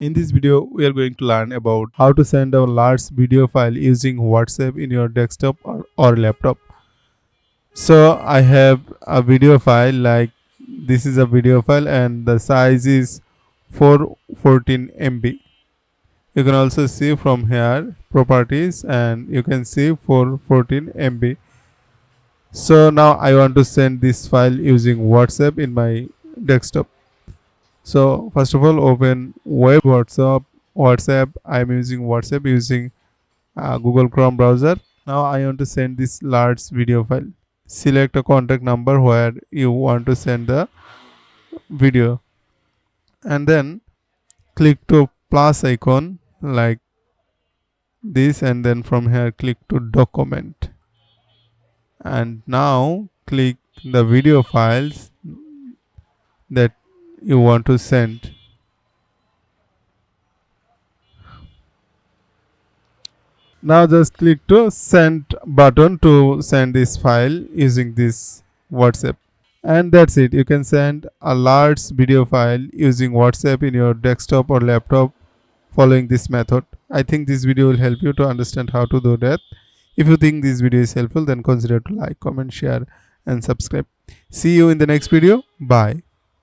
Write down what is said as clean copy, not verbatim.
In this video, we are going to learn about how to send a large video file using WhatsApp in your desktop or laptop. So I have a video file like this is a video file and the size is 414 MB. You can also see from here properties and you can see 414 MB. So now I want to send this file using WhatsApp in my desktop. So first of all, open web WhatsApp. I'm using WhatsApp using Google Chrome browser. Now I want to send this large video file. Select a contact number where you want to send the video, and then click to plus icon like this, and then from here click to document, and now click the video files that you want to send. Now just click to send button to send this file using this WhatsApp. And that's it. You can send a large video file using WhatsApp in your desktop or laptop following this method. I think this video will help you to understand how to do that. If you think this video is helpful, then consider to like, comment, share and subscribe. See you in the next video. Bye.